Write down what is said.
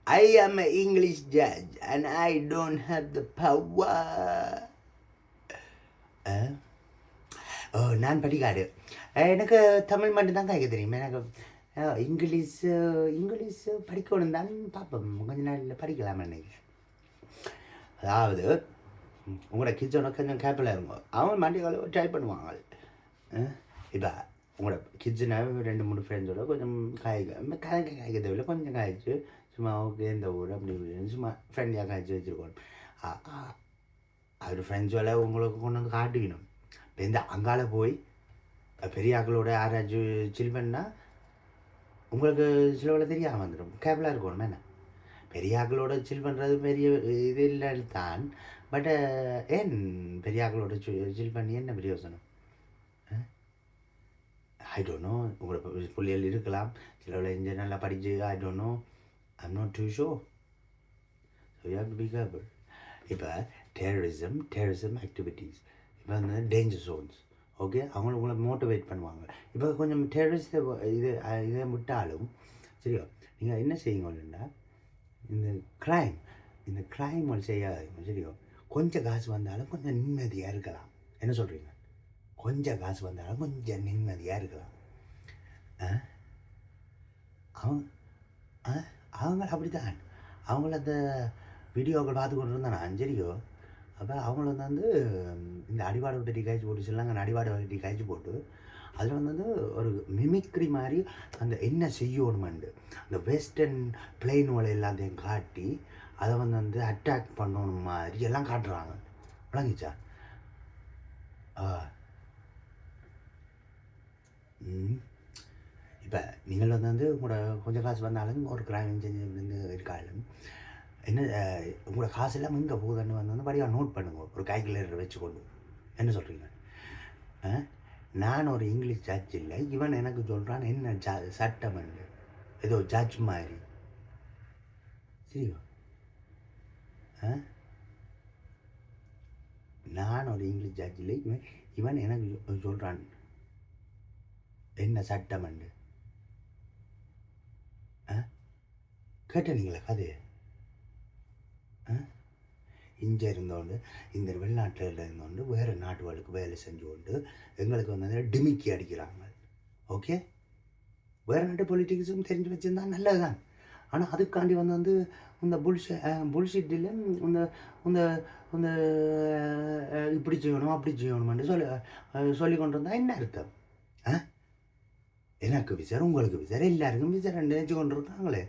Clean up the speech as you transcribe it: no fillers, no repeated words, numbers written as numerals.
I am an English judge and I don't have the power. நான் படிக்காடு. எனக்கு தமிழ் மட்டும்தான் கேட்க தெரியும். எனக்கு இங்கிலீஷ் படிக்கணும் தான் பார்ப்போம். கொஞ்ச நாளில் படிக்கலாம் நினைக்கிறேன். அதாவது உங்களோட கிட்ஸோட கொஞ்சம் கேப்பில் இருக்கும். அவன் மண்டிகளை ட்ரை பண்ணுவாங்க. இப்போ உங்களோட கிட்ஸுனா 2-3 ஃப்ரெண்ட்ஸோட கொஞ்சம் காய்க்க தேவையில்லை. கொஞ்சம் காய்ச்சி சும்மா ஓகே இந்த ஊர் அப்படி சும்மா ஃப்ரெண்ட்லியாக காய்ச்சி வச்சுருக்கணும். அவர் ஃப்ரெண்ட்ஸோட உங்களுக்கு கொண்டு வந்து காட்டிக்கணும். இப்போ இந்த அங்கால போய் பெரிய ஆக்களோட யாராச்சும் சில் பண்ணால் உங்களுக்கு சிலவில் தெரியாமல் வந்துடும். கேபிளாக இருக்கணும். என்ன பெரிய ஆக்களோட சில் பண்ணுறது பெரிய இது இல்லை தான். பட் ஏன் பெரிய ஆக்களோட சில் பண்ணி என்ன பிரயோசனம்? I don't know. உங்களோட பிள்ளைகள் இருக்கலாம், சிலவில் இங்கே நல்லா படித்து. I don't know, I'm not to show. So you have to be careful. இப்போ டெரரிசம் ஆக்டிவிட்டீஸ் இப்போ வந்து டேஞ்சர் ஜோன்ஸ். ஓகே, அவங்கள உங்களை மோட்டிவேட் பண்ணுவாங்க. இப்போ கொஞ்சம் டெரரிஸ்ட்டை இதை விட்டாலும் சரியா, நீங்கள் என்ன செய்யுங்கன்னா இந்த க்ரைம் செய்யாதீங்க. சரியா, கொஞ்சம் காசு வந்தாலும் கொஞ்சம் நிம்மதியாக இருக்கலாம். என்ன சொல்கிறீங்க? கொஞ்சம் காசு வந்தாலும் கொஞ்சம் நிம்மதியாக இருக்கலாம். அவங்க அப்படித்தான். அவங்கள அந்த வீடியோக்கள் பார்த்து கொண்டு இருந்தான். சரியோ, அப்போ அவங்கள வந்து இந்த அடிவாடை பற்றி காய்ச்சி போட்டு சொல்லாங்க. அடிவாடை பற்றி காய்ச்சி போட்டு அதில் வந்து ஒரு மிமிக்ரி மாதிரி அந்த என்ன செய்யணுமெண்டு அந்த வெஸ்டர்ன் பிளெயினோட எல்லாத்தையும் காட்டி அதை வந்து அட்டாக் பண்ணணும் மாதிரி எல்லாம் காட்டுறாங்க. விளங்கிச்சா? இப்போ நீங்கள் வந்து உங்களோட கொஞ்சம் காசு வந்தாலும் ஒரு கிரைம் செஞ்சு இருக்காலும் என்ன உங்களோட காசு எல்லாம் எங்கே போகுதுன்னு வந்து படியாக நோட் பண்ணுங்க, ஒரு கால்குலேட்டர் வச்சுக்கொண்டு. என்ன சொல்கிறீங்க? நான் ஒரு இங்கிலீஷ் ஜட்ஜ் இல்லை, இவன் எனக்கு சொல்கிறான் என்ன சட்டம் ஏதோ ஜட்ஜ் மாதிரி. சரியா? நான் ஒரு இங்கிலீஷ் ஜட்ஜ் இல்லை, இவன் எனக்கு சொல்கிறான் என்ன சட்டம் கேட்டீங்களா கதையை? இங்கே இருந்தோண்டு இந்த வெளிநாட்டில் இருந்தோண்டு வேறு நாட்டுகளுக்கு வேலை செஞ்சு கொண்டு எங்களுக்கு வந்து டிமிக்கி அடிக்கிறாங்க. ஓகே, வேறு நாட்டு பொலிட்டிக்ஸும் தெரிஞ்சு வச்சுருந்தா நல்லது தான். ஆனால் அதுக்காண்டி வந்து இந்த புல்ஷிட்டில் இந்த இந்த இப்படி செய்யணும் அப்படி செய்யணும்னு சொல்லி கொண்டு வந்தால் என்ன அர்த்தம்? எனக்கு விசாரம், உங்களுக்கு விசாரம், எல்லாருக்கும் விசாரம் நினைச்சு கொண்டு இருந்தாங்களே.